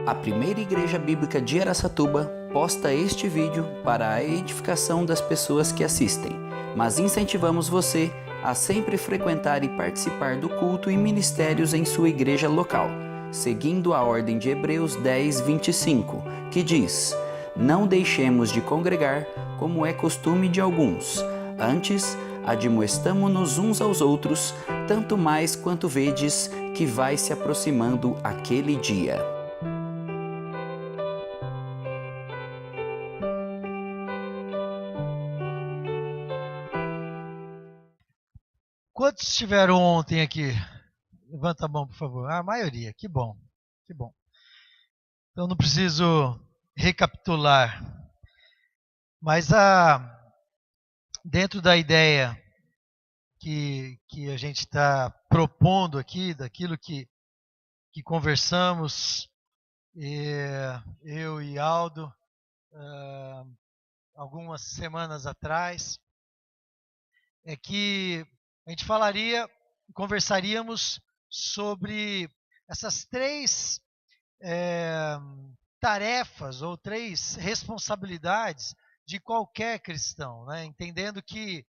A primeira igreja bíblica de Araçatuba posta este vídeo para a edificação das pessoas que assistem, mas incentivamos você a sempre frequentar e participar do culto e ministérios em sua igreja local, seguindo a ordem de Hebreus 10, 25, que diz: "Não deixemos de congregar, como é costume de alguns. Antes, admoestamo-nos uns aos outros, tanto mais quanto vedes que vai se aproximando aquele dia." Quantos estiveram ontem aqui? Levanta a mão, por favor. A maioria, que bom, que bom. Então não preciso recapitular. Mas dentro da ideia que a gente está propondo aqui, daquilo que conversamos, eu e Aldo, algumas semanas atrás, é que a gente conversaríamos sobre essas três tarefas ou três responsabilidades de qualquer cristão, né? Entendendo que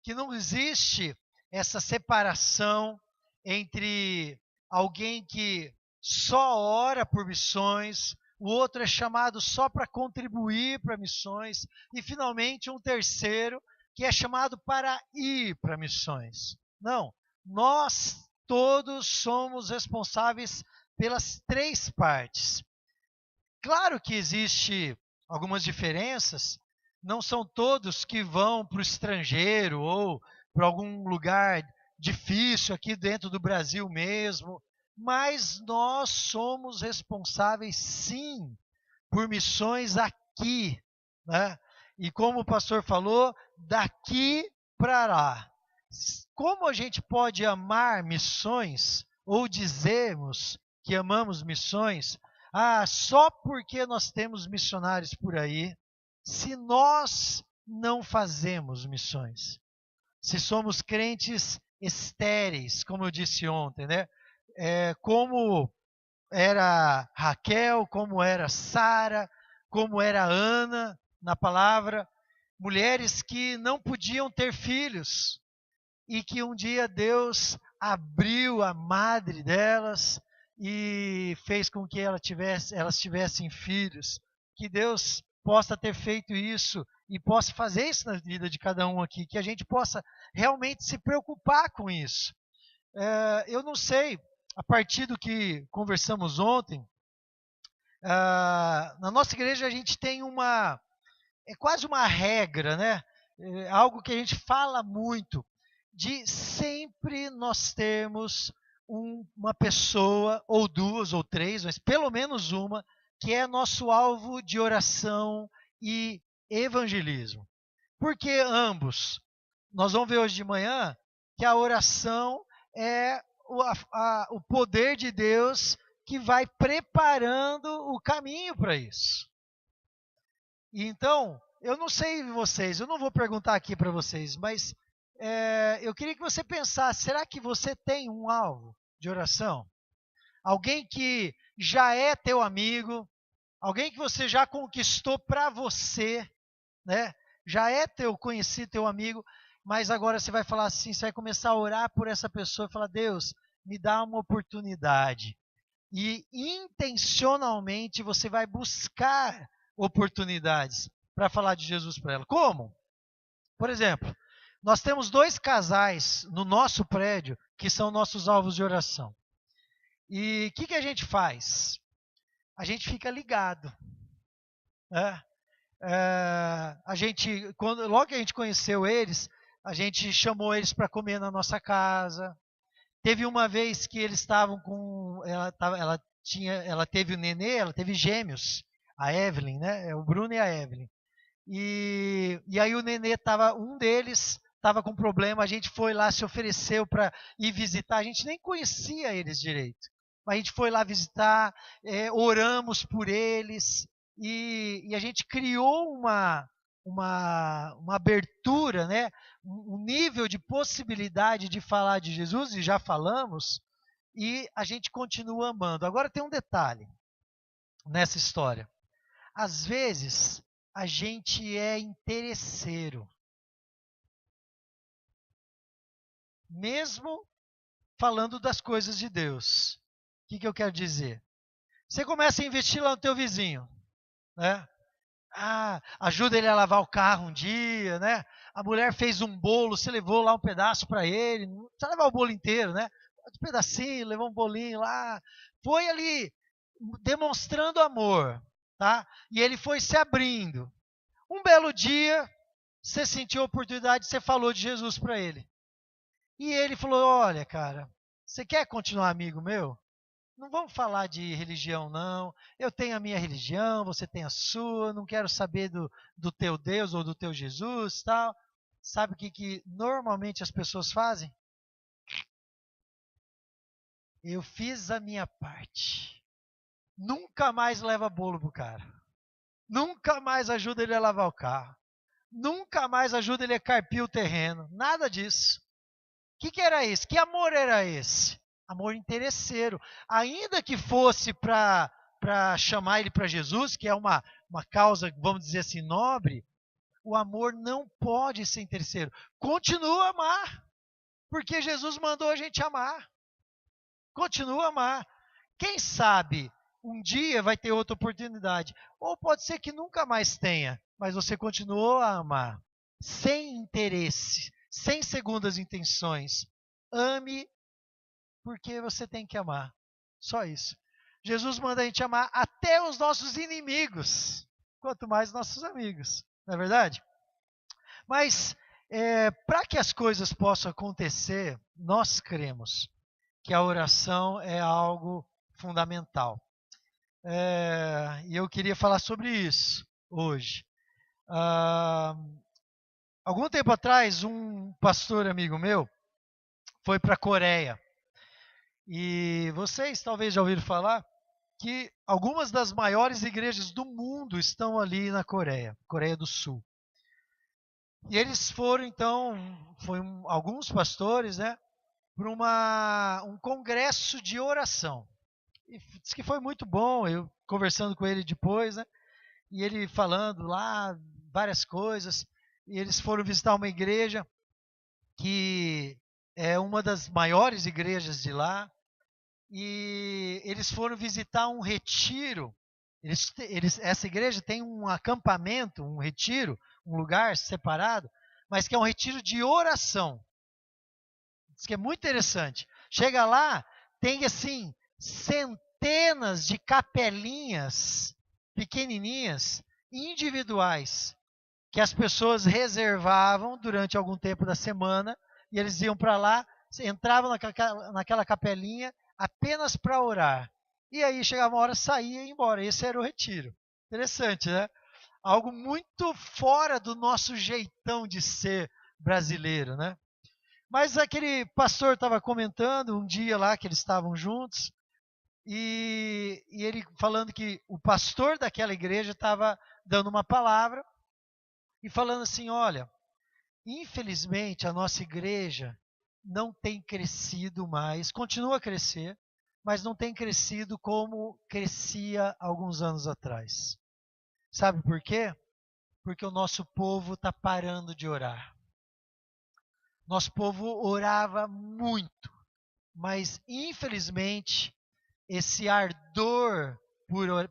não existe essa separação entre alguém que só ora por missões, o outro é chamado só para contribuir para missões, e finalmente um terceiro que é chamado para ir para missões. Não, nós todos somos responsáveis pelas três partes. Claro que existe algumas diferenças, não são todos que vão para o estrangeiro ou para algum lugar difícil aqui dentro do Brasil mesmo, mas nós somos responsáveis sim por missões aqui, né? E como o pastor falou, daqui para lá. Como a gente pode amar missões ou dizermos que amamos missões, só porque nós temos missionários por aí, se nós não fazemos missões? Se somos crentes estéreis, como eu disse ontem, né? Como era Raquel, como era Sara, como era Ana, na palavra, mulheres que não podiam ter filhos e que um dia Deus abriu a madre delas e fez com que elas tivessem filhos. Que Deus possa ter feito isso e possa fazer isso na vida de cada um aqui, que a gente possa realmente se preocupar com isso. Eu não sei, a partir do que conversamos ontem, na nossa igreja a gente tem quase uma regra, né? Algo que a gente fala muito, de sempre nós termos uma pessoa, ou duas, ou três, mas pelo menos uma, que é nosso alvo de oração e evangelismo. Por que ambos? Nós vamos ver hoje de manhã que a oração é o poder de Deus que vai preparando o caminho para isso. E então, eu não sei vocês, eu não vou perguntar aqui para vocês, mas eu queria que você pensasse, será que você tem um alvo de oração? Alguém que já é teu amigo, alguém que você já conquistou para você, né? Já é teu conhecido, teu amigo, mas agora você vai falar assim, você vai começar a orar por essa pessoa e falar: Deus, me dá uma oportunidade. E intencionalmente você vai buscar oportunidades para falar de Jesus para ela. Como? Por exemplo, nós temos 2 casais no nosso prédio que são nossos alvos de oração. E o que a gente faz? A gente fica ligado, né? Logo que a gente conheceu eles, a gente chamou eles para comer na nossa casa. Teve uma vez que eles estavam com... Ela teve o nenê, ela teve gêmeos, a Evelyn, né? O Bruno e a Evelyn. E aí o nenê um deles estava com problema, a gente foi lá, se ofereceu para ir visitar, a gente nem conhecia eles direito. Mas a gente foi lá visitar, oramos por eles, e a gente criou uma abertura, né? Um nível de possibilidade de falar de Jesus, e já falamos, e a gente continua amando. Agora tem um detalhe. nessa história? Às vezes, a gente é interesseiro. Mesmo falando das coisas de Deus. O que eu quero dizer? Você começa a investir lá no teu vizinho, né? Ajuda ele a lavar o carro um dia, né? A mulher fez um bolo, você levou lá um pedaço para ele, não precisa levar o bolo inteiro, né? Um pedacinho, levou um bolinho lá, foi ali demonstrando amor, tá? E ele foi se abrindo. Um belo dia, você sentiu a oportunidade, você falou de Jesus para ele. E ele falou: olha, cara, você quer continuar amigo meu? Não vamos falar de religião, não. Eu tenho a minha religião, você tem a sua. Não quero saber do teu Deus ou do teu Jesus, tal. Sabe o que normalmente as pessoas fazem? Eu fiz a minha parte. Nunca mais leva bolo pro cara. Nunca mais ajuda ele a lavar o carro. Nunca mais ajuda ele a carpir o terreno. Nada disso. O que era isso? Que amor era esse? Amor interesseiro. Ainda que fosse para chamar ele para Jesus, que é uma causa, vamos dizer assim, nobre, o amor não pode ser interesseiro. Continua a amar, porque Jesus mandou a gente amar. Continua a amar. Quem sabe um dia vai ter outra oportunidade. Ou pode ser que nunca mais tenha, mas você continuou a amar. Sem interesse, sem segundas intenções. Ame porque você tem que amar. Só isso. Jesus manda a gente amar até os nossos inimigos, quanto mais nossos amigos. Não é verdade? Mas, para que as coisas possam acontecer, nós cremos que a oração é algo fundamental. E eu queria falar sobre isso hoje. Algum tempo atrás, um pastor amigo meu foi para a Coreia. E vocês talvez já ouviram falar que algumas das maiores igrejas do mundo estão ali na Coreia, Coreia do Sul. E eles foram, então, alguns pastores, né, para um congresso de oração. E disse que foi muito bom, eu conversando com ele depois, né, e ele falando lá várias coisas. E eles foram visitar uma igreja que é uma das maiores igrejas de lá. E eles foram visitar um retiro. Essa igreja tem um acampamento, um retiro, um lugar separado, mas que é um retiro de oração. Isso que é muito interessante. Chega lá, tem assim centenas de capelinhas pequenininhas, individuais, que as pessoas reservavam durante algum tempo da semana, e eles iam para lá, entravam naquela capelinha apenas para orar. E aí chegava uma hora, saía e ia embora. Esse era o retiro. Interessante, né? Algo muito fora do nosso jeitão de ser brasileiro, né? Mas aquele pastor estava comentando um dia lá que eles estavam juntos, e ele falando que o pastor daquela igreja estava dando uma palavra e falando assim: olha, infelizmente a nossa igreja não tem crescido mais, continua a crescer, mas não tem crescido como crescia alguns anos atrás. Sabe por quê? Porque o nosso povo está parando de orar. Nosso povo orava muito, mas infelizmente esse ardor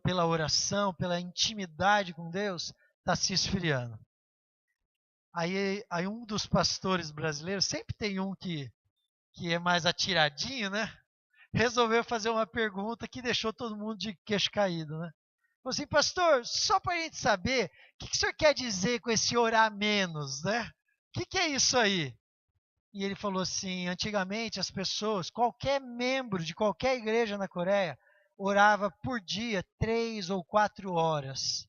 pela oração, pela intimidade com Deus, está se esfriando. Aí um dos pastores brasileiros, sempre tem um que é mais atiradinho, né? Resolveu fazer uma pergunta que deixou todo mundo de queixo caído, né? Falou assim: pastor, só para a gente saber, o que o senhor quer dizer com esse orar menos, né? O que é isso aí? E ele falou assim: antigamente as pessoas, qualquer membro de qualquer igreja na Coreia, orava por dia 3 ou 4 horas.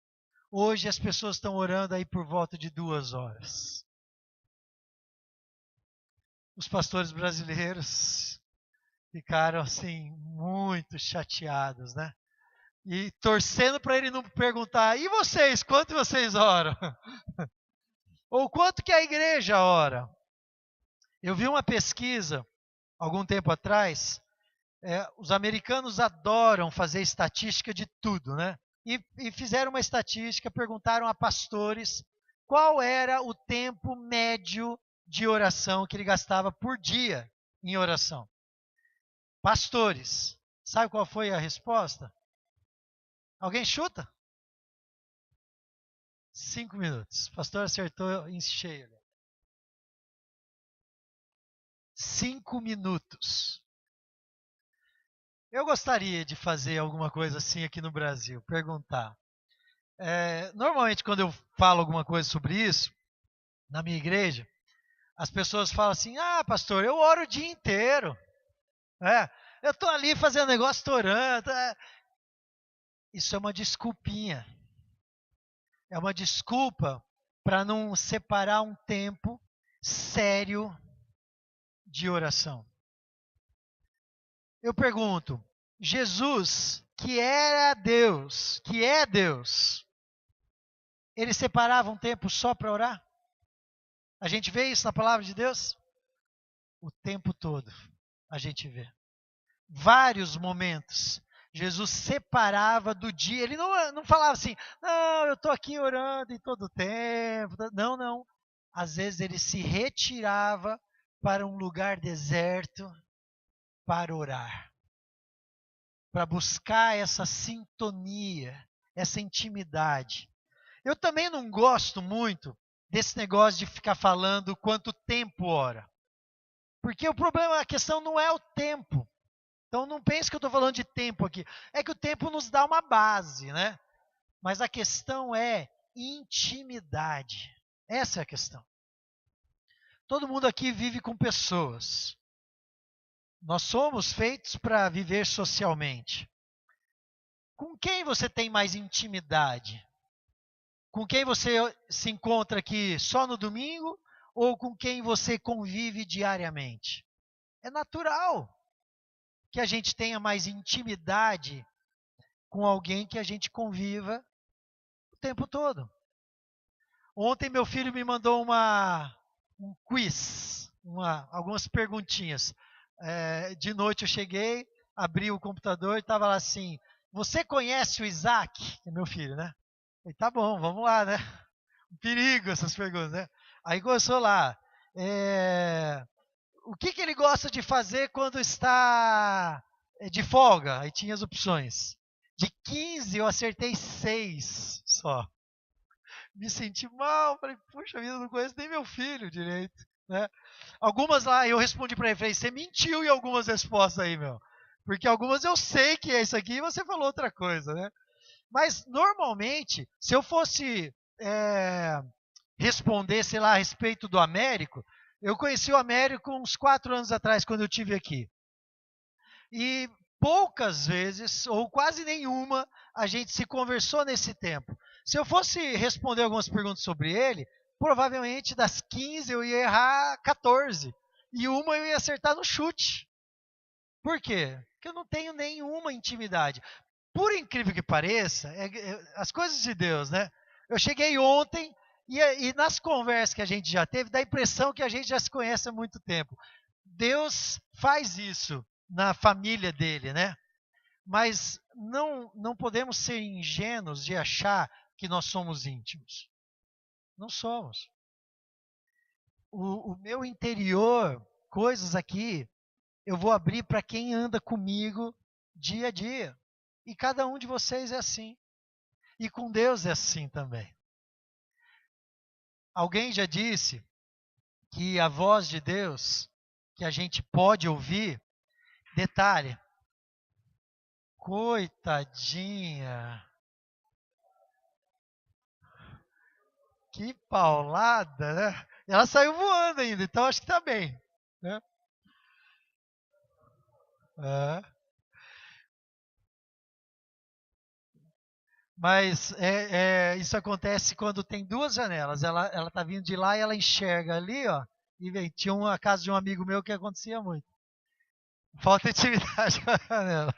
Hoje as pessoas estão orando aí por volta de 2 horas. Os pastores brasileiros ficaram assim muito chateados, né? E torcendo para ele não perguntar: e vocês, quanto vocês oram? Ou quanto que a igreja ora? Eu vi uma pesquisa algum tempo atrás Os americanos adoram fazer estatística de tudo, né? E fizeram uma estatística, perguntaram a pastores qual era o tempo médio de oração que ele gastava por dia em oração. Pastores, sabe qual foi a resposta? Alguém chuta? 5 minutos. O pastor acertou em cheio. 5 minutos. Eu gostaria de fazer alguma coisa assim aqui no Brasil, perguntar. Normalmente, quando eu falo alguma coisa sobre isso, na minha igreja, as pessoas falam assim: ah, pastor, eu oro o dia inteiro. Eu estou ali fazendo negócio, estou orando. Isso é uma desculpinha. É uma desculpa para não separar um tempo sério de oração. Eu pergunto, Jesus, que era Deus, que é Deus, ele separava um tempo só para orar? A gente vê isso na palavra de Deus? O tempo todo a gente vê. Vários momentos. Jesus separava do dia. Ele não falava assim, não, eu estou aqui orando em todo o tempo. Não, não. Às vezes ele se retirava para um lugar deserto para orar. Para buscar essa sintonia, essa intimidade. Eu também não gosto muito desse negócio de ficar falando quanto tempo ora. Porque o problema, a questão não é o tempo. Então não pense que eu estou falando de tempo aqui. É que o tempo nos dá uma base, né? Mas a questão é intimidade. Essa é a questão. Todo mundo aqui vive com pessoas. Nós somos feitos para viver socialmente. Com quem você tem mais intimidade? Com quem você se encontra aqui só no domingo ou com quem você convive diariamente? É natural que a gente tenha mais intimidade com alguém que a gente conviva o tempo todo. Ontem meu filho me mandou um quiz, algumas perguntinhas. De noite eu cheguei, abri o computador e estava lá assim, você conhece o Isaac? É meu filho, né? Falei, tá bom, vamos lá, né? Um perigo essas perguntas, né? Aí começou lá. O que ele gosta de fazer quando está de folga? Aí tinha as opções. De 15 eu acertei 6 só. Me senti mal, falei, puxa vida, não conheço nem meu filho direito, né? Algumas lá, eu respondi para ele, falei, você mentiu em algumas respostas aí, meu. Porque algumas eu sei que é isso aqui e você falou outra coisa, né? Mas, normalmente, se eu fosse responder, sei lá, a respeito do Américo, eu conheci o Américo uns 4 anos atrás, quando eu estive aqui. E poucas vezes, ou quase nenhuma, a gente se conversou nesse tempo. Se eu fosse responder algumas perguntas sobre ele, provavelmente das 15 eu ia errar 14. E uma eu ia acertar no chute. Por quê? Porque eu não tenho nenhuma intimidade. Por incrível que pareça, as coisas de Deus, né? Eu cheguei ontem e nas conversas que a gente já teve, dá a impressão que a gente já se conhece há muito tempo. Deus faz isso na família dele, né? Mas não podemos ser ingênuos de achar que nós somos íntimos. Não somos. O meu interior, coisas aqui, eu vou abrir para quem anda comigo dia a dia. E cada um de vocês é assim. E com Deus é assim também. Alguém já disse que a voz de Deus, que a gente pode ouvir, detalhe, coitadinha, que paulada, né? Ela saiu voando ainda, então acho que tá bem, né? É. Mas isso acontece quando tem 2 janelas. Ela tá vindo de lá e ela enxerga ali, ó. E vem. Tinha uma casa de um amigo meu que acontecia muito. Falta intimidade com a janela.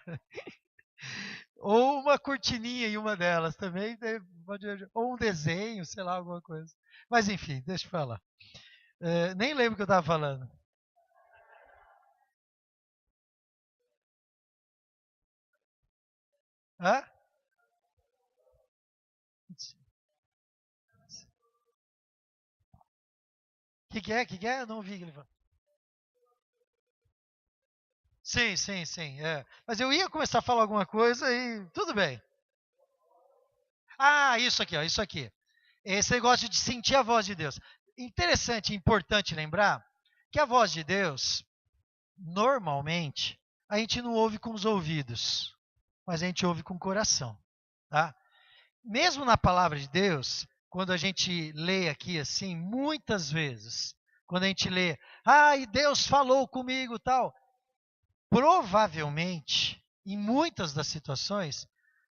Ou uma cortininha em uma delas também. Ou um desenho, sei lá, alguma coisa. Mas enfim, deixa eu falar. Nem lembro o que eu estava falando. Hã? O que é? Que é? Eu não vi ele falando. Sim, sim, sim. É. Mas eu ia começar a falar alguma coisa e tudo bem. Ah, isso aqui, ó, isso aqui. Esse negócio de sentir a voz de Deus. Interessante e importante lembrar que a voz de Deus, normalmente, a gente não ouve com os ouvidos, mas a gente ouve com o coração. Tá? Mesmo na palavra de Deus, quando a gente lê aqui assim, muitas vezes, quando a gente lê, e Deus falou comigo tal, provavelmente, em muitas das situações,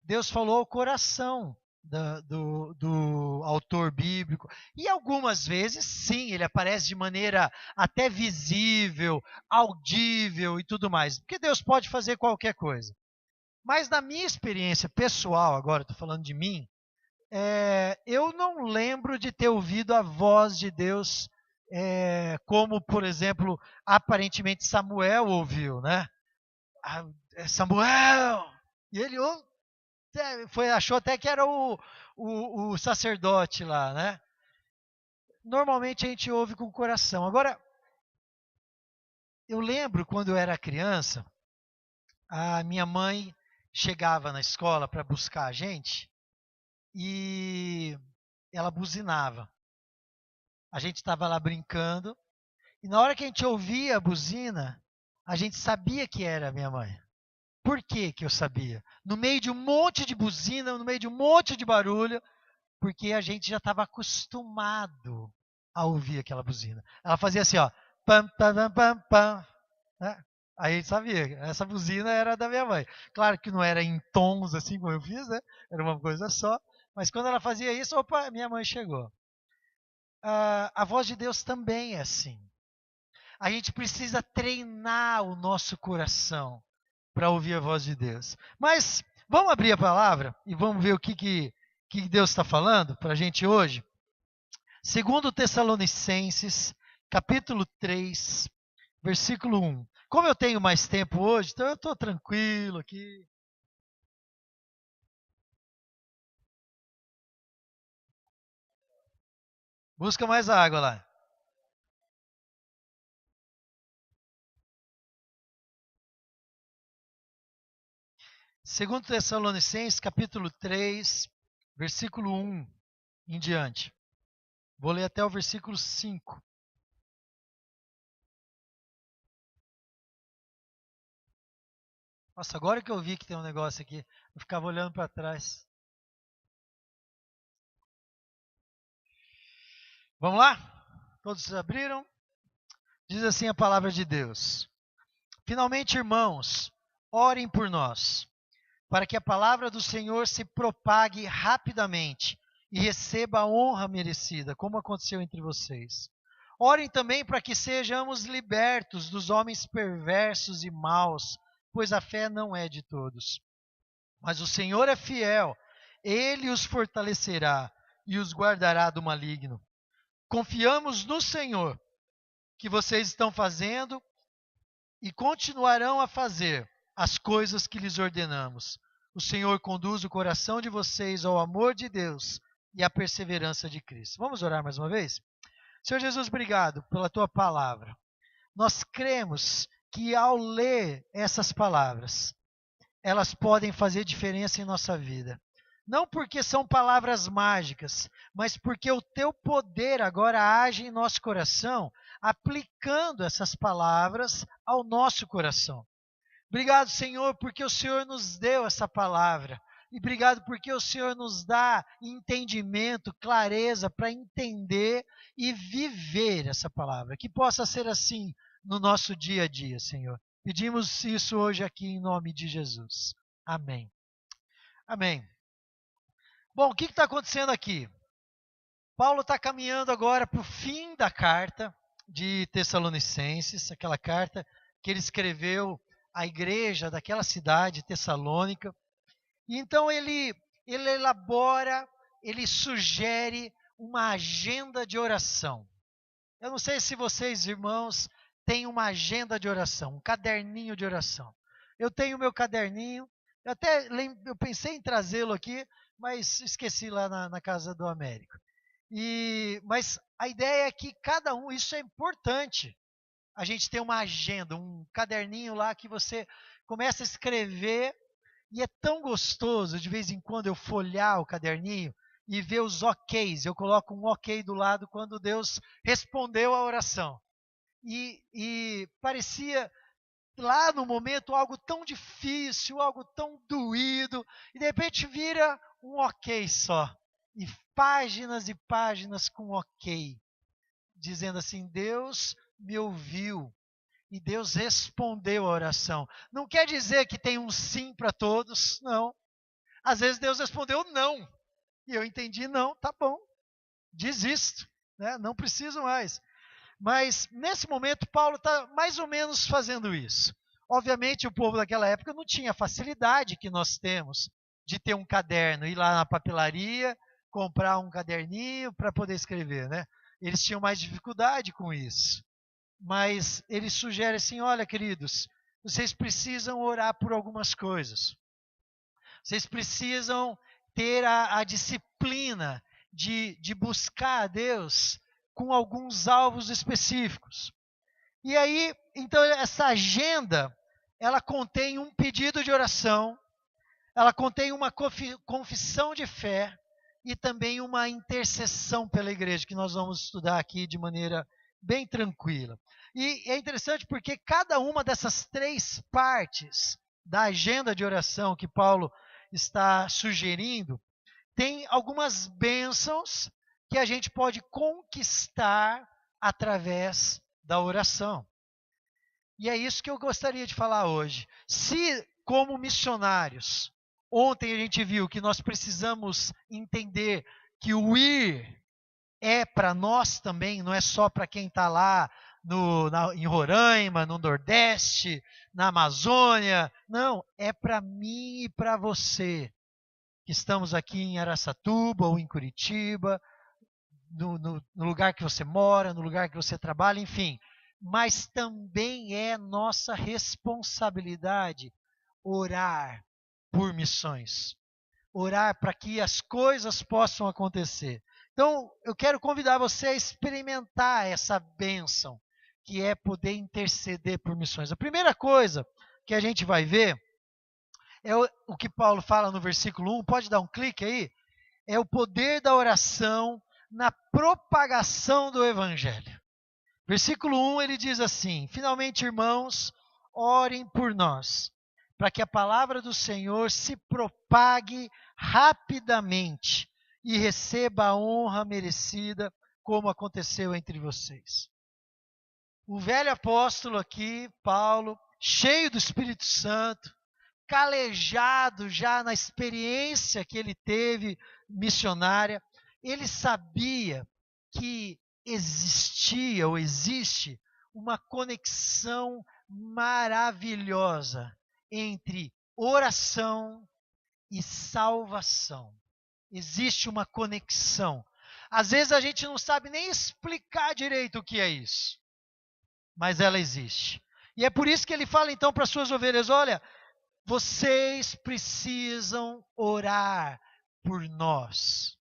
Deus falou ao coração do autor bíblico. E algumas vezes, sim, ele aparece de maneira até visível, audível e tudo mais. Porque Deus pode fazer qualquer coisa. Mas na minha experiência pessoal, agora estou falando de mim, eu não lembro de ter ouvido a voz de Deus como, por exemplo, aparentemente Samuel ouviu, né? Samuel! E ele achou até que era o sacerdote lá, né? Normalmente a gente ouve com o coração. Agora, eu lembro quando eu era criança, a minha mãe chegava na escola para buscar a gente e ela buzinava. A gente estava lá brincando e na hora que a gente ouvia a buzina, a gente sabia que era a minha mãe. Por que que eu sabia? No meio de um monte de buzina, no meio de um monte de barulho, porque a gente já estava acostumado a ouvir aquela buzina. Ela fazia assim, ó, pam, pam, pam, pam, pam. Né? Aí a gente sabia, essa buzina era da minha mãe. Claro que não era em tons assim como eu fiz, né? Era uma coisa só. Mas quando ela fazia isso, opa, minha mãe chegou. A voz de Deus também é assim. A gente precisa treinar o nosso coração para ouvir a voz de Deus. Mas vamos abrir a palavra e vamos ver o que Deus está falando para a gente hoje. Segundo Tessalonicenses, capítulo 3, versículo 1. Como eu tenho mais tempo hoje, então eu estou tranquilo aqui. Busca mais água lá. Segundo Tessalonicenses, capítulo 3, versículo 1 em diante. Vou ler até o versículo 5. Nossa, agora que eu vi que tem um negócio aqui, eu ficava olhando para trás. Vamos lá? Todos abriram? Diz assim a palavra de Deus. Finalmente, irmãos, orem por nós, para que a palavra do Senhor se propague rapidamente e receba a honra merecida, como aconteceu entre vocês. Orem também para que sejamos libertos dos homens perversos e maus, pois a fé não é de todos. Mas o Senhor é fiel, ele os fortalecerá e os guardará do maligno. Confiamos no Senhor, que vocês estão fazendo e continuarão a fazer as coisas que lhes ordenamos. O Senhor conduz o coração de vocês ao amor de Deus e à perseverança de Cristo. Vamos orar mais uma vez? Senhor Jesus, obrigado pela tua palavra. Nós cremos que ao ler essas palavras, elas podem fazer diferença em nossa vida. Não porque são palavras mágicas, mas porque o teu poder agora age em nosso coração, aplicando essas palavras ao nosso coração. Obrigado, Senhor, porque o Senhor nos deu essa palavra. E obrigado porque o Senhor nos dá entendimento, clareza para entender e viver essa palavra. Que possa ser assim no nosso dia a dia, Senhor. Pedimos isso hoje aqui em nome de Jesus. Amém. Amém. Bom, o que está acontecendo aqui? Paulo está caminhando agora para o fim da carta de Tessalonicenses, aquela carta que ele escreveu à igreja daquela cidade, Tessalônica. E então ele elabora, ele sugere uma agenda de oração. Eu não sei se vocês, irmãos, têm uma agenda de oração, um caderninho de oração. Eu tenho o meu caderninho, Eu pensei em trazê-lo aqui, mas esqueci lá na casa do Américo. Mas a ideia é que cada um, isso é importante. A gente tem uma agenda, um caderninho lá que você começa a escrever e é tão gostoso de vez em quando eu folhear o caderninho e ver os OKs. Eu coloco um OK do lado quando Deus respondeu a oração. E parecia lá no momento algo tão difícil, algo tão doído, e de repente vira um OK só. E páginas com OK, dizendo assim: Deus me ouviu e Deus respondeu a oração. Não quer dizer que tem um sim para todos, não. Às vezes Deus respondeu não, e eu entendi não, tá bom, desisto, né? Não preciso mais. Mas nesse momento Paulo está mais ou menos fazendo isso. Obviamente o povo daquela época não tinha a facilidade que nós temos de ter um caderno, ir lá na papelaria, comprar um caderninho para poder escrever, né? Eles tinham mais dificuldade com isso. Mas ele sugere assim: olha, queridos, vocês precisam orar por algumas coisas. Vocês precisam ter a disciplina de buscar a Deus com alguns alvos específicos. E aí, então, essa agenda, ela contém um pedido de oração, ela contém uma confissão de fé e também uma intercessão pela igreja, que nós vamos estudar aqui de maneira bem tranquila. E é interessante porque cada uma dessas três partes da agenda de oração que Paulo está sugerindo tem algumas bênçãos que a gente pode conquistar através da oração. E é isso que eu gostaria de falar hoje. Se, como missionários, ontem a gente viu que nós precisamos entender que o ir é para nós também, não é só para quem está lá em Roraima, no Nordeste, na Amazônia. Não, é para mim e para você, que estamos aqui em Araçatuba ou em Curitiba, no lugar que você mora, no lugar que você trabalha, enfim. Mas também é nossa responsabilidade orar por missões. Orar para que as coisas possam acontecer. Então, eu quero convidar você a experimentar essa bênção, que é poder interceder por missões. A primeira coisa que a gente vai ver é o que Paulo fala no versículo 1, pode dar um clique aí? É o poder da oração na propagação do evangelho. Versículo 1 ele diz assim: finalmente, irmãos, orem por nós, para que a palavra do Senhor se propague rapidamente e receba a honra merecida, como aconteceu entre vocês. O velho apóstolo aqui, Paulo, cheio do Espírito Santo, calejado já na experiência que ele teve missionária, ele sabia que existia ou existe uma conexão maravilhosa entre oração e salvação. Existe uma conexão. Às vezes a gente não sabe nem explicar direito o que é isso, mas ela existe. E é por isso que ele fala então para as suas ovelhas: olha, vocês precisam orar por nós.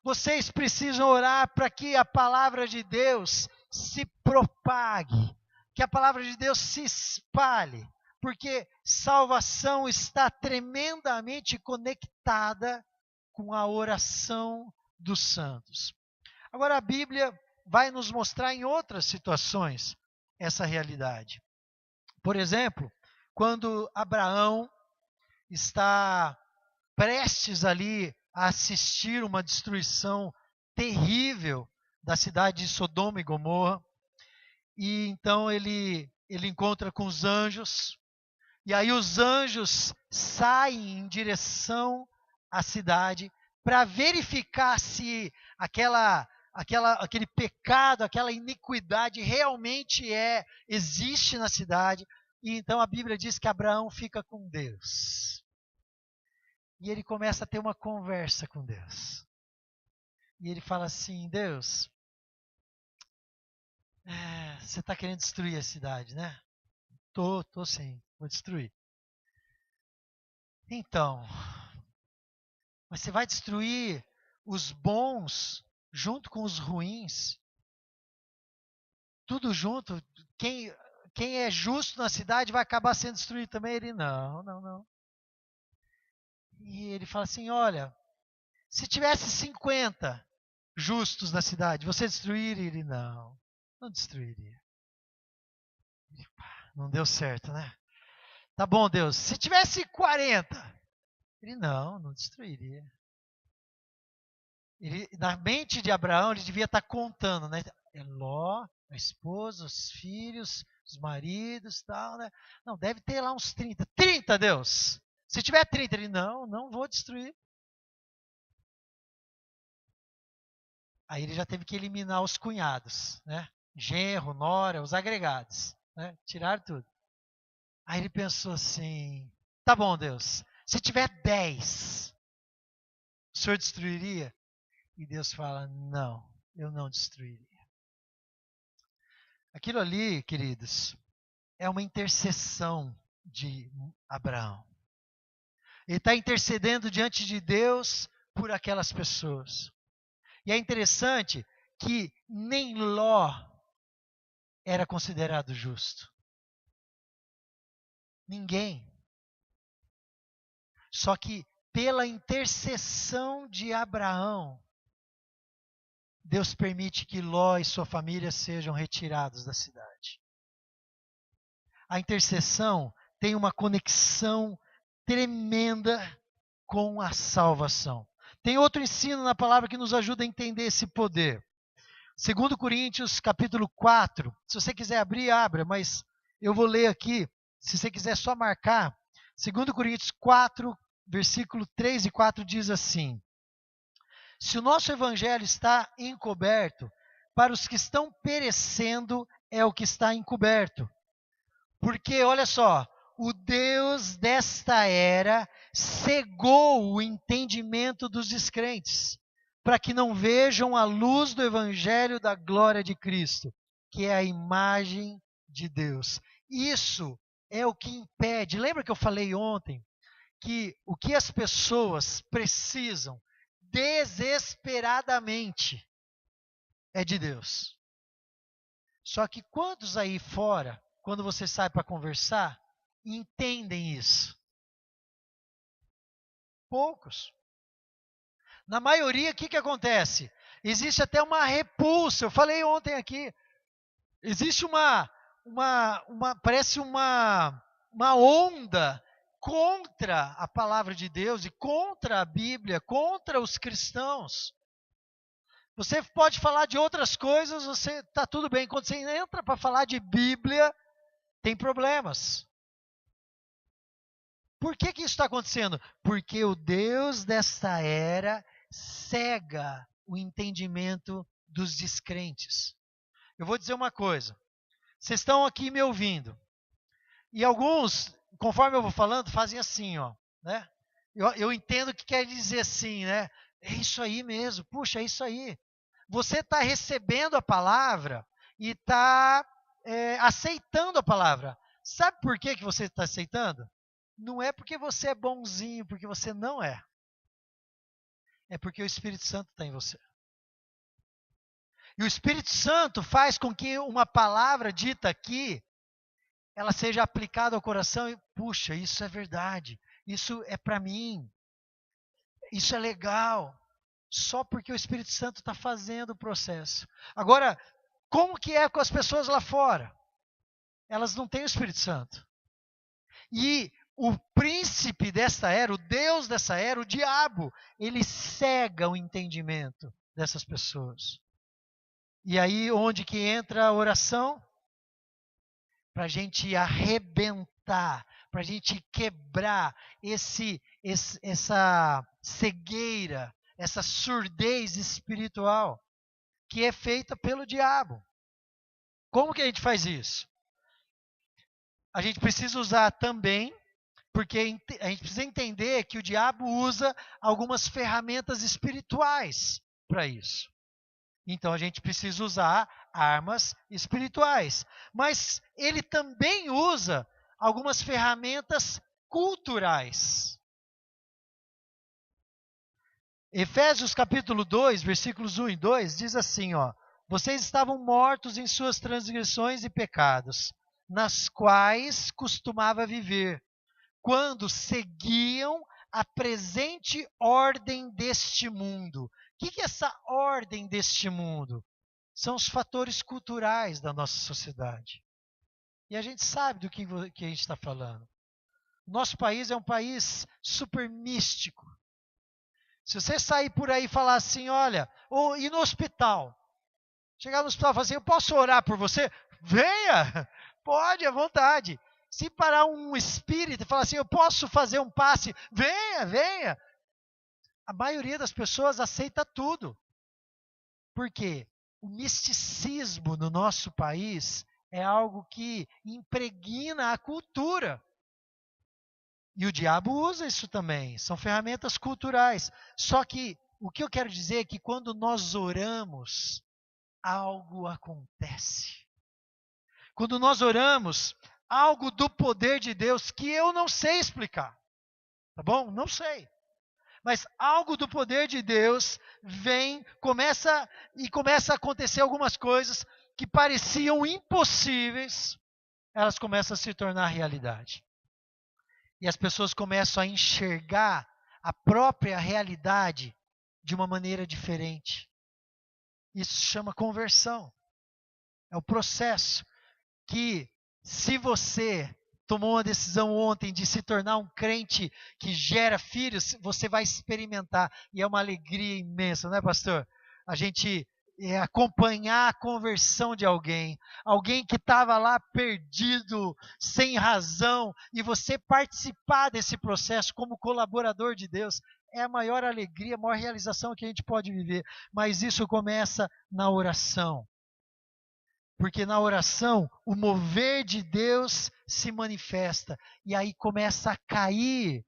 Vocês precisam orar para que a palavra de Deus se propague, que a palavra de Deus se espalhe, porque salvação está tremendamente conectada com a oração dos santos. Agora, a Bíblia vai nos mostrar em outras situações essa realidade. Por exemplo, quando Abraão está prestes ali a assistir uma destruição terrível da cidade de Sodoma e Gomorra, e então ele encontra com os anjos, e aí os anjos saem em direção à cidade para verificar se aquele pecado, aquela iniquidade realmente existe na cidade. E então a Bíblia diz que Abraão fica com Deus. E ele começa a ter uma conversa com Deus. E ele fala assim: Deus, você está querendo destruir a cidade, né? Tô sim, vou destruir. Então, mas você vai destruir os bons junto com os ruins? Tudo junto? Quem é justo na cidade vai acabar sendo destruído também? Ele, não, não, não. E ele fala assim, olha, se tivesse 50 justos na cidade, você destruiria? Ele, não, não destruiria. Ele, não deu certo, né? Tá bom, Deus, se tivesse 40, ele, não, não destruiria. Ele, na mente de Abraão, ele devia estar contando, né? Ló, a esposa, os filhos, os maridos, tal, né? Não, deve ter lá uns 30. 30, Deus! Se tiver 30, ele, não, não vou destruir. Aí ele já teve que eliminar os cunhados, né? Genro, nora, os agregados, né? Tiraram tudo. Aí ele pensou assim, tá bom, Deus, se tiver 10, o senhor destruiria? E Deus fala, não, eu não destruiria. Aquilo ali, queridos, é uma intercessão de Abraão. Ele está intercedendo diante de Deus por aquelas pessoas. E é interessante que nem Ló era considerado justo. Ninguém. Só que pela intercessão de Abraão, Deus permite que Ló e sua família sejam retirados da cidade. A intercessão tem uma conexão tremenda com a salvação. Tem outro ensino na palavra que nos ajuda a entender esse poder. 2 Coríntios, capítulo 4. Se você quiser abrir, abra, mas eu vou ler aqui. Se você quiser só marcar. 2 Coríntios 4, versículo 3 e 4 diz assim: se o nosso evangelho está encoberto, para os que estão perecendo é o que está encoberto. Porque, olha só, o Deus desta era cegou o entendimento dos descrentes, para que não vejam a luz do evangelho da glória de Cristo, que é a imagem de Deus. Isso é o que impede. Lembra que eu falei ontem que o que as pessoas precisam desesperadamente é de Deus. Só que quantos aí fora, quando você sai para conversar, entendem isso? Poucos. Na maioria, o que acontece? Existe até uma repulsa. Eu falei ontem aqui. Existe parece uma onda contra a palavra de Deus e contra a Bíblia, contra os cristãos. Você pode falar de outras coisas, você está tudo bem. Quando você entra para falar de Bíblia, tem problemas. Por que isso está acontecendo? Porque o Deus desta era cega o entendimento dos descrentes. Eu vou dizer uma coisa. Vocês estão aqui me ouvindo. E alguns, conforme eu vou falando, fazem assim, ó, né? Eu entendo o que quer dizer assim, né? É isso aí mesmo, puxa, é isso aí. Você está recebendo a palavra e está aceitando a palavra. Sabe por que você está aceitando? Não é porque você é bonzinho, porque você não é. É porque o Espírito Santo está em você. E o Espírito Santo faz com que uma palavra dita aqui, ela seja aplicada ao coração e, puxa, isso é verdade, isso é para mim, isso é legal, só porque o Espírito Santo está fazendo o processo. Agora, como que é com as pessoas lá fora? Elas não têm o Espírito Santo. E o príncipe dessa era, o Deus dessa era, o diabo, ele cega o entendimento dessas pessoas. E aí, onde que entra a oração? Para a gente arrebentar, para a gente quebrar essa cegueira, essa surdez espiritual que é feita pelo diabo. Como que a gente faz isso? A gente precisa usar também, porque a gente precisa entender que o diabo usa algumas ferramentas espirituais para isso. Então a gente precisa usar armas espirituais. Mas ele também usa algumas ferramentas culturais. Efésios capítulo 2, versículos 1 e 2, diz assim, ó: vocês estavam mortos em suas transgressões e pecados, nas quais costumava viver, quando seguiam a presente ordem deste mundo. O que é essa ordem deste mundo? São os fatores culturais da nossa sociedade. E a gente sabe do que a gente está falando. Nosso país é um país super místico. Se você sair por aí e falar assim, olha, ou ir no hospital, chegar no hospital e falar assim, eu posso orar por você? Venha, pode, à vontade. Se parar um espírito e falar assim, eu posso fazer um passe? Venha, venha. A maioria das pessoas aceita tudo. Por quê? O misticismo no nosso país é algo que impregna a cultura. E o diabo usa isso também, são ferramentas culturais. Só que o que eu quero dizer é que quando nós oramos, algo acontece. Quando nós oramos, algo do poder de Deus que eu não sei explicar. Tá bom? Não sei. Mas algo do poder de Deus vem, começa a acontecer algumas coisas que pareciam impossíveis, elas começam a se tornar realidade. E as pessoas começam a enxergar a própria realidade de uma maneira diferente. Isso se chama conversão. É o processo que, se você tomou uma decisão ontem de se tornar um crente que gera filhos, você vai experimentar. E é uma alegria imensa, não é, pastor? A gente acompanhar a conversão de alguém que estava lá perdido, sem razão, e você participar desse processo como colaborador de Deus, é a maior alegria, a maior realização que a gente pode viver. Mas isso começa na oração. Porque na oração, o mover de Deus se manifesta. E aí começa a cair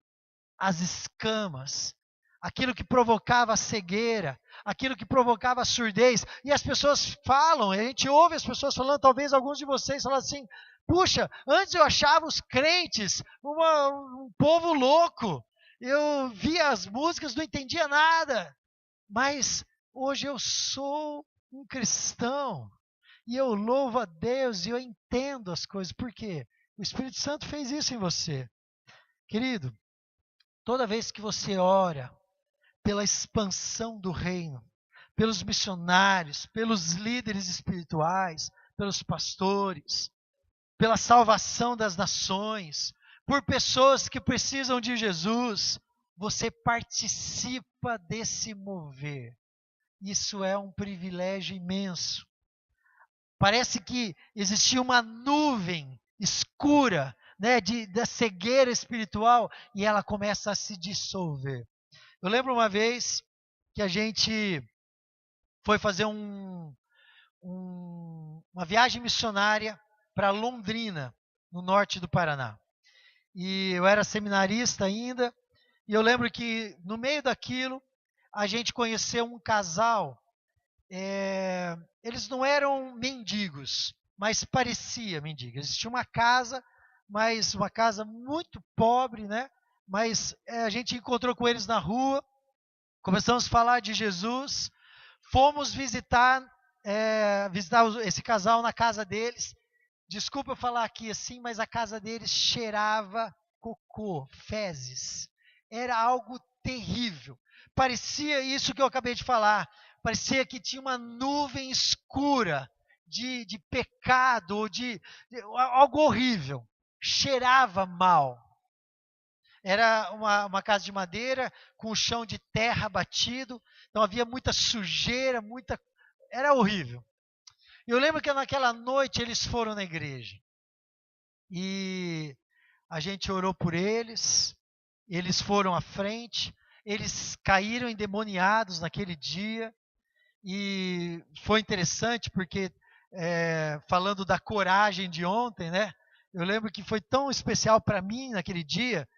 as escamas. Aquilo que provocava a cegueira, aquilo que provocava a surdez. E as pessoas falam, a gente ouve as pessoas falando, talvez alguns de vocês falando assim, puxa, antes eu achava os crentes um povo louco. Eu via as músicas, não entendia nada. Mas hoje eu sou um cristão. E eu louvo a Deus e eu entendo as coisas. Por quê? O Espírito Santo fez isso em você. Querido, toda vez que você ora pela expansão do reino, pelos missionários, pelos líderes espirituais, pelos pastores, pela salvação das nações, por pessoas que precisam de Jesus, você participa desse mover. Isso é um privilégio imenso. Parece que existia uma nuvem escura, né, da cegueira espiritual, e ela começa a se dissolver. Eu lembro uma vez que a gente foi fazer uma viagem missionária para Londrina, no norte do Paraná. E eu era seminarista ainda, e eu lembro que no meio daquilo, a gente conheceu um casal. Eles não eram mendigos, mas parecia mendigo. Existia uma casa, mas uma casa muito pobre, né? Mas a gente encontrou com eles na rua, começamos a falar de Jesus, fomos visitar esse casal na casa deles. Desculpa eu falar aqui assim, mas a casa deles cheirava cocô, fezes. Era algo terrível. Parecia isso que eu acabei de falar. Parecia que tinha uma nuvem escura de pecado, de algo horrível. Cheirava mal. Era uma casa de madeira com o chão de terra batido. Então havia muita sujeira, era horrível. Eu lembro que naquela noite eles foram na igreja. E a gente orou por eles. Eles foram à frente. Eles caíram endemoniados naquele dia. E foi interessante porque, falando da coragem de ontem, né? Eu lembro que foi tão especial para mim naquele dia.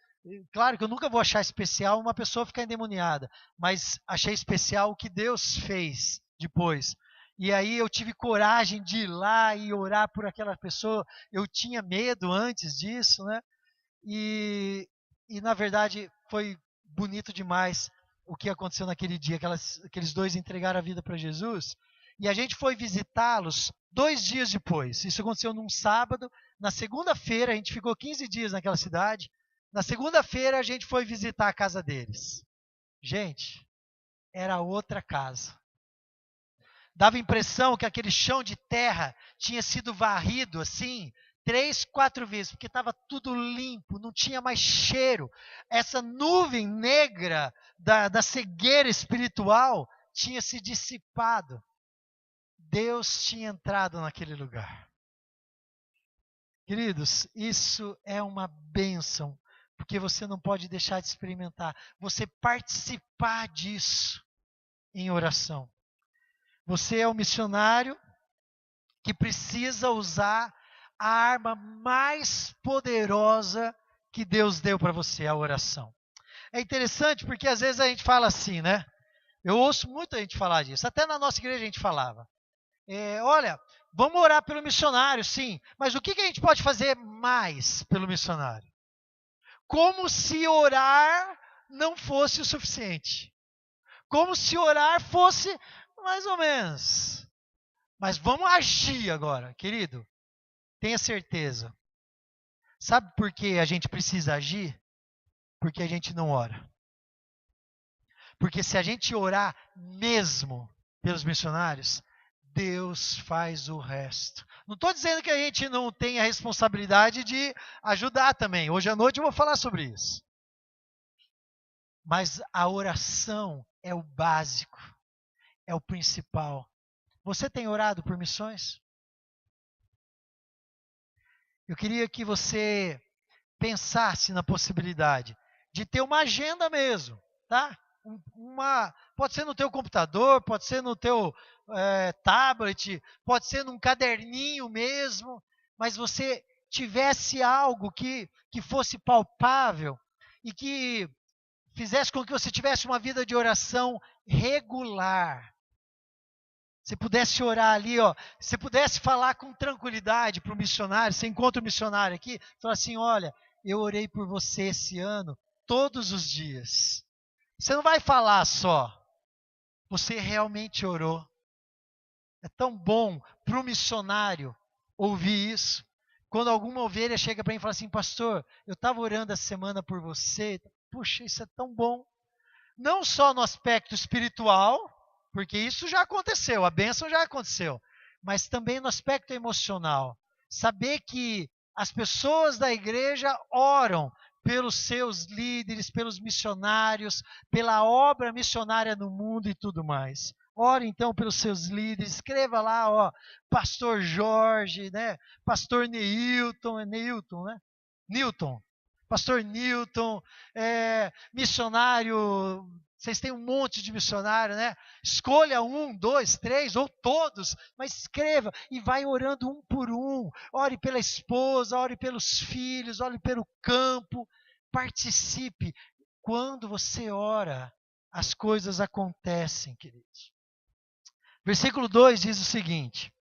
Claro que eu nunca vou achar especial uma pessoa ficar endemoniada, mas achei especial o que Deus fez depois. E aí eu tive coragem de ir lá e orar por aquela pessoa. Eu tinha medo antes disso, né? E na verdade foi bonito demais, o que aconteceu naquele dia, aqueles dois entregaram a vida para Jesus, e a gente foi visitá-los 2 dias depois. Isso aconteceu num sábado. Na segunda-feira, a gente ficou 15 dias naquela cidade. Na segunda-feira, a gente foi visitar a casa deles. Gente, era outra casa. Dava a impressão que aquele chão de terra tinha sido varrido assim 3, 4 vezes, porque estava tudo limpo, não tinha mais cheiro. Essa nuvem negra da cegueira espiritual tinha se dissipado. Deus tinha entrado naquele lugar. Queridos, isso é uma bênção, porque você não pode deixar de experimentar. Você participar disso em oração. Você é o missionário que precisa usar a arma mais poderosa que Deus deu para você, a oração. É interessante porque às vezes a gente fala assim, né? Eu ouço muita gente falar disso. Até na nossa igreja a gente falava. Olha, vamos orar pelo missionário, sim. Mas o que a gente pode fazer mais pelo missionário? Como se orar não fosse o suficiente. Como se orar fosse mais ou menos. Mas vamos agir agora, querido. Tenha certeza. Sabe por que a gente precisa agir? Porque a gente não ora. Porque se a gente orar mesmo pelos missionários, Deus faz o resto. Não estou dizendo que a gente não tem a responsabilidade de ajudar também. Hoje à noite eu vou falar sobre isso. Mas a oração é o básico, é o principal. Você tem orado por missões? Eu queria que você pensasse na possibilidade de ter uma agenda mesmo, tá? Pode ser no teu computador, pode ser no teu tablet, pode ser num caderninho mesmo, mas você tivesse algo que fosse palpável e que fizesse com que você tivesse uma vida de oração regular. Você pudesse orar ali, você pudesse falar com tranquilidade para o missionário, você encontra o missionário aqui, fala assim, olha, eu orei por você esse ano, todos os dias. Você não vai falar só, você realmente orou. É tão bom para o missionário ouvir isso. Quando alguma ovelha chega para mim e fala assim, pastor, eu estava orando essa semana por você, puxa, isso é tão bom. Não só no aspecto espiritual, porque isso já aconteceu, a bênção já aconteceu, mas também no aspecto emocional. Saber que as pessoas da igreja oram pelos seus líderes, pelos missionários, pela obra missionária no mundo e tudo mais. Ore então pelos seus líderes, escreva lá, pastor Jorge, né? Pastor Neilton, né? Newton, pastor Newton, missionário. Vocês têm um monte de missionário, né? Escolha 1, 2, 3 ou todos, mas escreva e vai orando um por um. Ore pela esposa, ore pelos filhos, ore pelo campo. Participe. Quando você ora, as coisas acontecem, queridos. Versículo 2 diz o seguinte: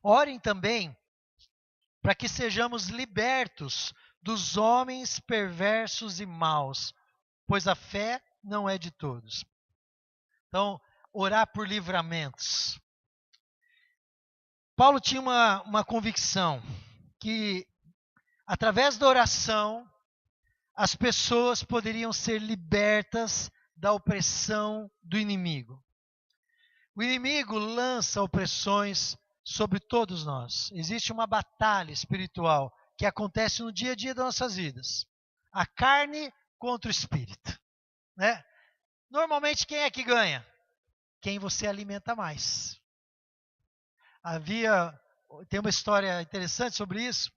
orem também para que sejamos libertos dos homens perversos e maus, pois a fé não é de todos. Então, orar por livramentos. Paulo tinha uma convicção que, através da oração, as pessoas poderiam ser libertas da opressão do inimigo. O inimigo lança opressões sobre todos nós. Existe uma batalha espiritual que acontece no dia a dia das nossas vidas. A carne contra o espírito. Né? Normalmente quem é que ganha? Quem você alimenta mais. Tem uma história interessante sobre isso.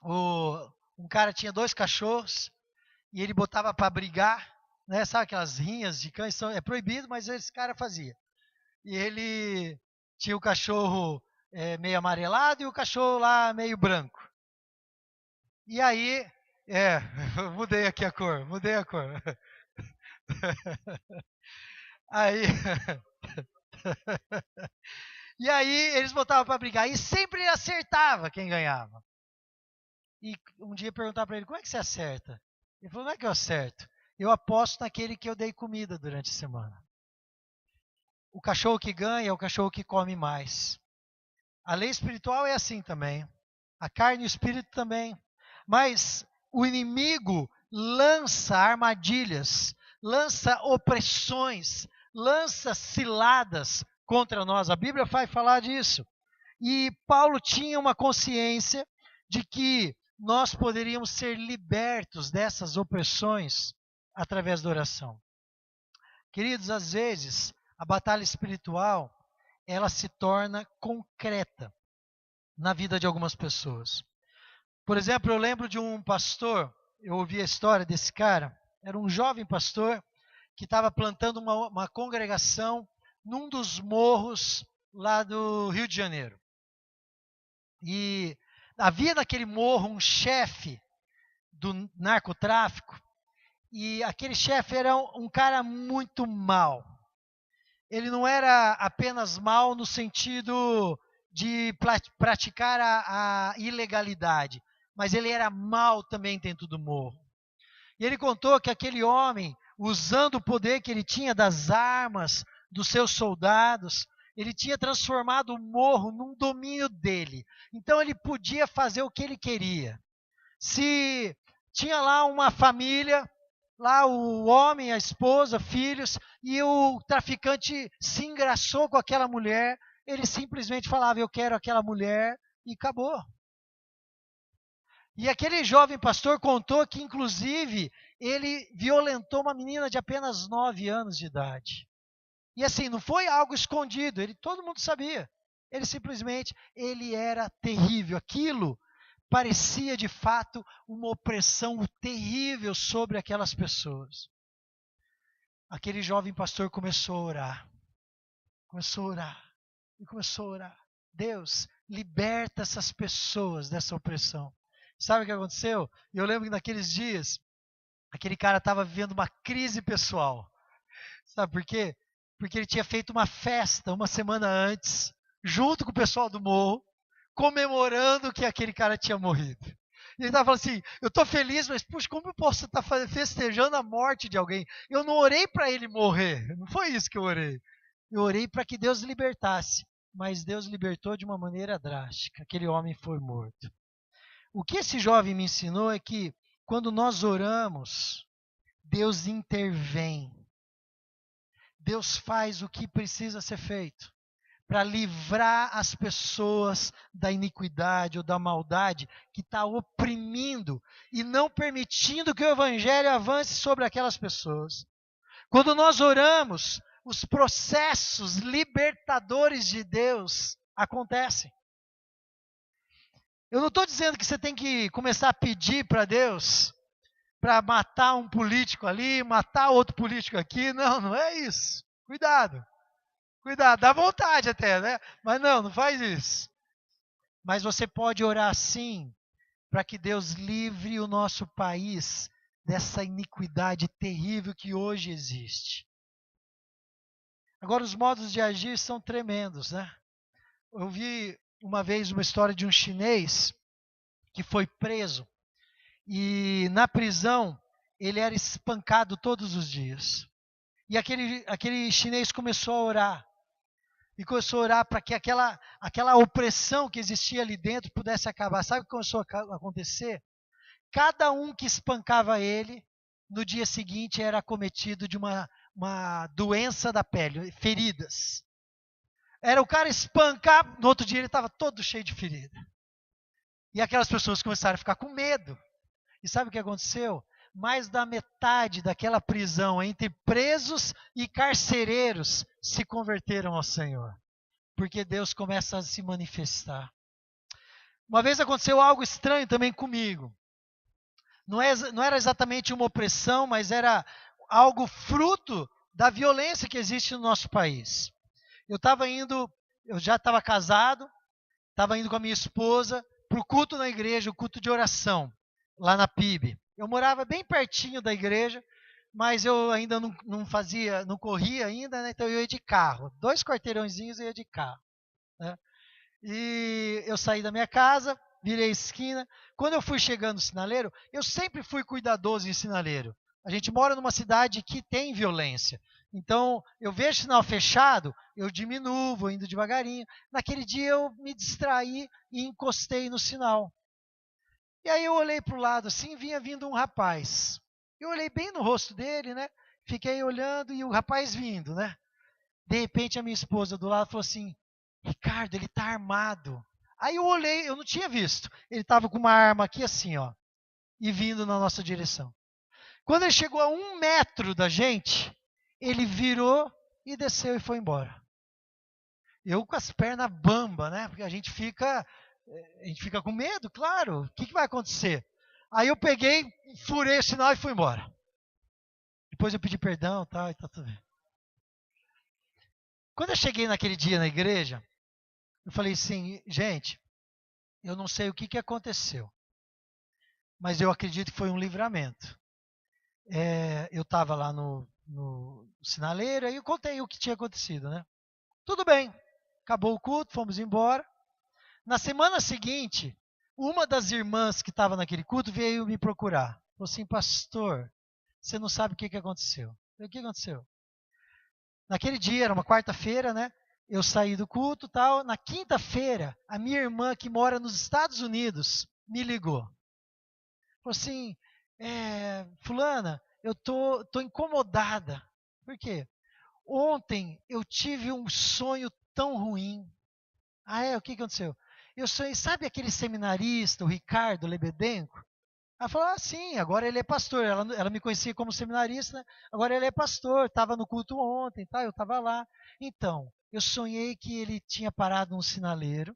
Um cara tinha 2 cachorros e ele botava para brigar, né? Sabe aquelas rinhas de cães? É proibido, mas esse cara fazia. E ele tinha o cachorro meio amarelado e o cachorro lá meio branco. E aí, mudei aqui a cor. E aí eles botavam para brigar e sempre acertava quem ganhava. E um dia perguntaram para ele, como é que você acerta? Ele falou, não é que eu acerto. eu aposto naquele que eu dei comida durante a semana. O cachorro que ganha é o cachorro que come mais. A lei espiritual é assim também. A carne e o espírito também. Mas o inimigo lança armadilhas, lança opressões, lança ciladas contra nós. A Bíblia vai falar disso. E Paulo tinha uma consciência de que nós poderíamos ser libertos dessas opressões através da oração. Queridos, às vezes, a batalha espiritual, ela se torna concreta na vida de algumas pessoas. Por exemplo, eu lembro de um pastor, eu ouvi a história desse cara, era um jovem pastor que estava plantando uma congregação num dos morros lá do Rio de Janeiro. E havia naquele morro um chefe do narcotráfico, e aquele chefe era um cara muito mau. Ele não era apenas mau no sentido de praticar a ilegalidade, mas ele era mau também dentro do morro. E ele contou que aquele homem, usando o poder que ele tinha das armas, dos seus soldados, ele tinha transformado o morro num domínio dele. Então ele podia fazer o que ele queria. Se tinha lá uma família, lá o homem, a esposa, filhos, e o traficante se engraçou com aquela mulher, ele simplesmente falava, eu quero aquela mulher, e acabou. E aquele jovem pastor contou que, inclusive, ele violentou uma menina de apenas 9 anos de idade. E assim, não foi algo escondido, todo mundo sabia. Ele era terrível. Aquilo parecia, de fato, uma opressão terrível sobre aquelas pessoas. Aquele jovem pastor começou a orar. E começou a orar. Deus, liberta essas pessoas dessa opressão. Sabe o que aconteceu? Eu lembro que naqueles dias, aquele cara estava vivendo uma crise pessoal. Sabe por quê? Porque ele tinha feito uma festa uma semana antes, junto com o pessoal do morro, comemorando que aquele cara tinha morrido. E ele estava falando assim, eu estou feliz, mas puxa, como eu posso estar festejando a morte de alguém? Eu não orei para ele morrer, não foi isso que eu orei. Eu orei para que Deus libertasse, mas Deus libertou de uma maneira drástica. Aquele homem foi morto. O que esse jovem me ensinou é que quando nós oramos, Deus intervém. Deus faz o que precisa ser feito para livrar as pessoas da iniquidade ou da maldade que está oprimindo e não permitindo que o evangelho avance sobre aquelas pessoas. Quando nós oramos, os processos libertadores de Deus acontecem. Eu não estou dizendo que você tem que começar a pedir para Deus para matar um político ali, matar outro político aqui. Não, não é isso. Cuidado, dá vontade até, né? Mas não faz isso. Mas você pode orar sim, para que Deus livre o nosso país dessa iniquidade terrível que hoje existe. Agora, os modos de agir são tremendos, né? Eu vi uma vez uma história de um chinês que foi preso e na prisão ele era espancado todos os dias. E aquele chinês começou a orar. E começou a orar para que aquela opressão que existia ali dentro pudesse acabar. Sabe o que começou a acontecer? Cada um que espancava ele, no dia seguinte era acometido de uma doença da pele, feridas. Era o cara espancar, no outro dia ele estava todo cheio de ferida. E aquelas pessoas começaram a ficar com medo. E sabe o que aconteceu? Mais da metade daquela prisão entre presos e carcereiros se converteram ao Senhor. Porque Deus começa a se manifestar. Uma vez aconteceu algo estranho também comigo. Não era exatamente uma opressão, mas era algo fruto da violência que existe no nosso país. Eu já estava casado, estava indo com a minha esposa para o culto na igreja, o culto de oração, lá na PIB. Eu morava bem pertinho da igreja, mas eu ainda não corria ainda, né? Então eu ia de carro. 2 quarteirãozinhos eu ia de carro. Né? E eu saí da minha casa, virei a esquina. Quando eu fui chegando no sinaleiro, eu sempre fui cuidadoso em sinaleiro. A gente mora numa cidade que tem violência. Então, eu vejo sinal fechado, eu diminuo, vou indo devagarinho. Naquele dia eu me distraí e encostei no sinal. E aí eu olhei para o lado assim, vinha vindo um rapaz. Eu olhei bem no rosto dele, né? Fiquei olhando e o rapaz vindo, né? De repente a minha esposa do lado falou assim: Ricardo, ele está armado. Aí eu olhei, eu não tinha visto. Ele estava com uma arma aqui assim, ó, e vindo na nossa direção. Quando ele chegou a 1 metro da gente, ele virou e desceu e foi embora. Eu com as pernas bamba, né? Porque a gente fica com medo, claro. O que vai acontecer? Aí eu peguei, furei o sinal e fui embora. Depois eu pedi perdão, tá, e tá tudo bem. Quando eu cheguei naquele dia na igreja, eu falei assim, gente, eu não sei o que aconteceu, mas eu acredito que foi um livramento. Eu estava lá no sinaleiro, aí eu contei o que tinha acontecido, né? Tudo bem, acabou o culto, fomos embora. Na semana seguinte, uma das irmãs que estava naquele culto veio me procurar. Falou assim, pastor, você não sabe o que aconteceu. Eu falei, o que aconteceu? Naquele dia, era uma quarta-feira, né? Eu saí do culto e tal. Na quinta-feira, a minha irmã, que mora nos Estados Unidos, me ligou. Falou assim, fulana, eu tô incomodada. Por quê? Ontem eu tive um sonho tão ruim. O que aconteceu? Eu sonhei, sabe aquele seminarista, o Ricardo Lebedenko? Ela falou, sim, agora ele é pastor. Ela me conhecia como seminarista, né? Agora ele é pastor, estava no culto ontem, tá? Eu estava lá. Então, eu sonhei que ele tinha parado num sinaleiro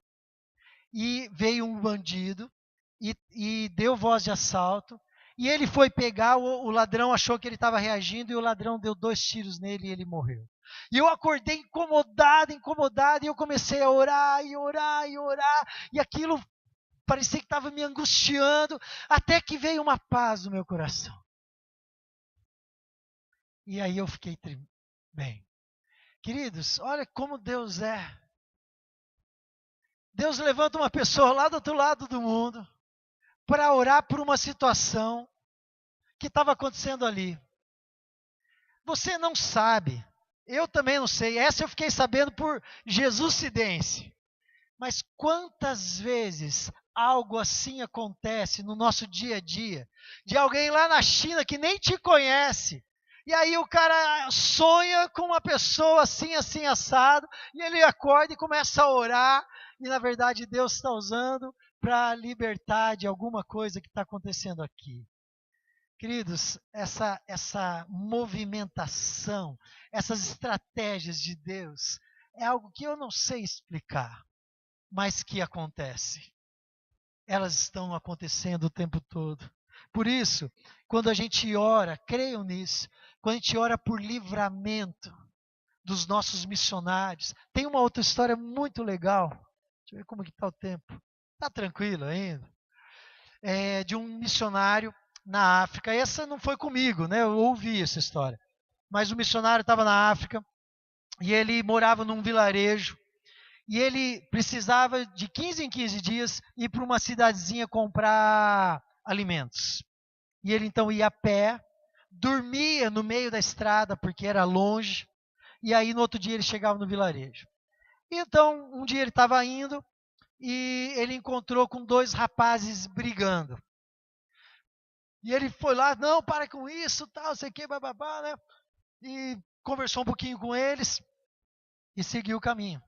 e veio um bandido e deu voz de assalto. E ele foi pegar, o ladrão achou que ele estava reagindo e o ladrão deu 2 tiros nele e ele morreu. E eu acordei incomodado, e eu comecei a orar, e orar, e orar, e aquilo parecia que estava me angustiando, até que veio uma paz no meu coração. E aí eu fiquei bem. Queridos, olha como Deus é. Deus levanta uma pessoa lá do outro lado do mundo para orar por uma situação que estava acontecendo ali. Você não sabe, eu também não sei, essa eu fiquei sabendo por Jesuscidência. Mas quantas vezes algo assim acontece no nosso dia a dia, de alguém lá na China que nem te conhece, e aí o cara sonha com uma pessoa assim, assim, assado, e ele acorda e começa a orar, e na verdade Deus está usando para libertar de alguma coisa que está acontecendo aqui. Queridos, essa movimentação, essas estratégias de Deus, é algo que eu não sei explicar, mas que acontece. Elas estão acontecendo o tempo todo. Por isso, quando a gente ora, creiam nisso, quando a gente ora por livramento dos nossos missionários, tem uma outra história muito legal. Deixa eu ver como que está o tempo. Está tranquilo ainda? De um missionário na África. Essa não foi comigo, né? Eu ouvi essa história. Mas o missionário estava na África e ele morava num vilarejo e ele precisava de 15 em 15 dias ir para uma cidadezinha comprar alimentos. E ele então ia a pé, dormia no meio da estrada porque era longe, e aí no outro dia ele chegava no vilarejo. Então, um dia ele estava indo e ele encontrou com 2 rapazes brigando. E ele foi lá, não, para com isso, tal, sei que, bababá, né? E conversou um pouquinho com eles e seguiu o caminho.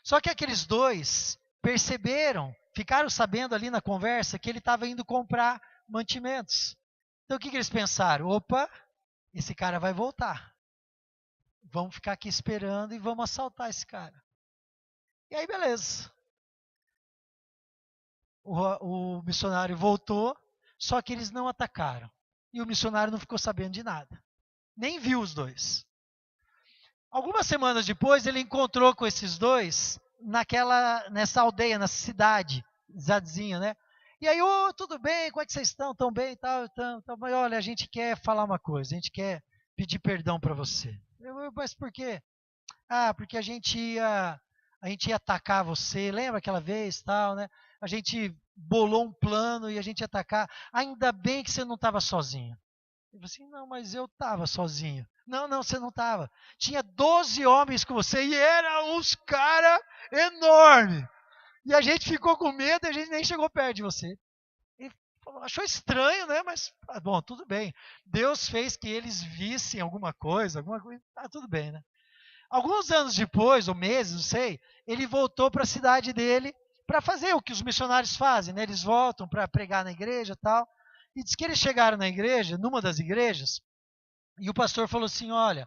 Só que aqueles 2 perceberam, ficaram sabendo ali na conversa que ele estava indo comprar mantimentos. Então o que eles pensaram? Opa, esse cara vai voltar. Vamos ficar aqui esperando e vamos assaltar esse cara. E aí beleza. O missionário voltou, só que eles não atacaram. E o missionário não ficou sabendo de nada. Nem viu os 2. Algumas semanas depois, ele encontrou com esses 2 nessa aldeia, nessa cidadezinha, né? E aí, tudo bem, como é que vocês estão? Estão bem e tal? Mas olha, a gente quer falar uma coisa, a gente quer pedir perdão para você. Mas por quê? Porque a gente ia atacar você, lembra aquela vez, tal, né? A gente bolou um plano e a gente ia atacar. Ainda bem que você não estava sozinho. Ele falou assim, não, mas eu estava sozinho. Não, você não estava. Tinha 12 homens com você e eram uns caras enormes. E a gente ficou com medo e a gente nem chegou perto de você. Ele achou estranho, né? Mas, bom, tudo bem. Deus fez que eles vissem alguma coisa, tudo bem, né? Alguns anos depois, ou meses, não sei, ele voltou para a cidade dele para fazer o que os missionários fazem, né? Eles voltam para pregar na igreja e tal. E diz que eles chegaram na igreja, numa das igrejas, e o pastor falou assim: olha,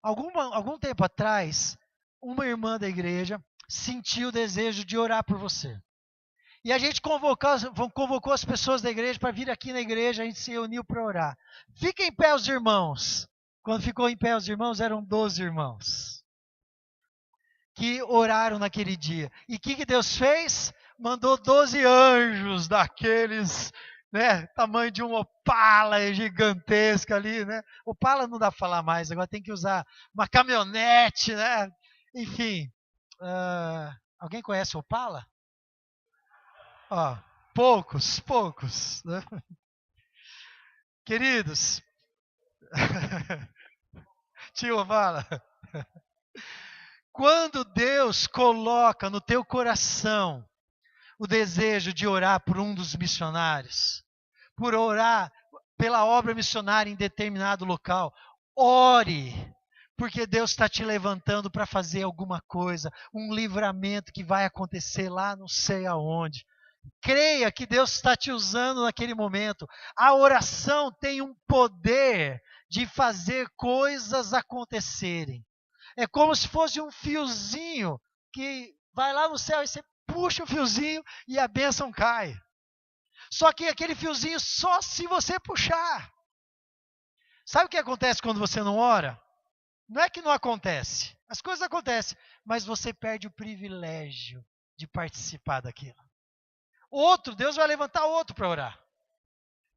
algum tempo atrás, uma irmã da igreja sentiu o desejo de orar por você. E a gente convocou as pessoas da igreja para vir aqui na igreja, a gente se reuniu para orar. Fiquem em pé os irmãos. Quando ficou em pé os irmãos, eram 12 irmãos que oraram naquele dia. E o que Deus fez? Mandou 12 anjos daqueles, né, tamanho de um Opala gigantesca ali, né? Opala não dá para falar mais, agora tem que usar uma caminhonete, né? Enfim, alguém conhece Opala? Ó, poucos, né? Queridos, tio Opala, quando Deus coloca no teu coração o desejo de orar por um dos missionários, por orar pela obra missionária em determinado local, ore, porque Deus está te levantando para fazer alguma coisa, um livramento que vai acontecer lá não sei aonde. Creia que Deus está te usando naquele momento. A oração tem um poder de fazer coisas acontecerem. É como se fosse um fiozinho que vai lá no céu e você puxa o fiozinho e a bênção cai. Só que aquele fiozinho só se você puxar. Sabe o que acontece quando você não ora? Não é que não acontece. As coisas acontecem, mas você perde o privilégio de participar daquilo. Deus vai levantar outro para orar.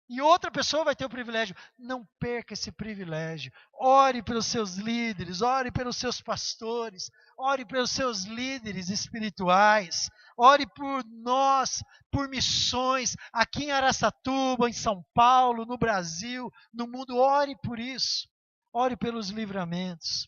E outra pessoa vai ter o privilégio. Não perca esse privilégio. Ore pelos seus líderes, ore pelos seus pastores, ore pelos seus líderes espirituais, ore por nós, por missões, aqui em Araçatuba, em São Paulo, no Brasil, no mundo. Ore por isso. Ore pelos livramentos.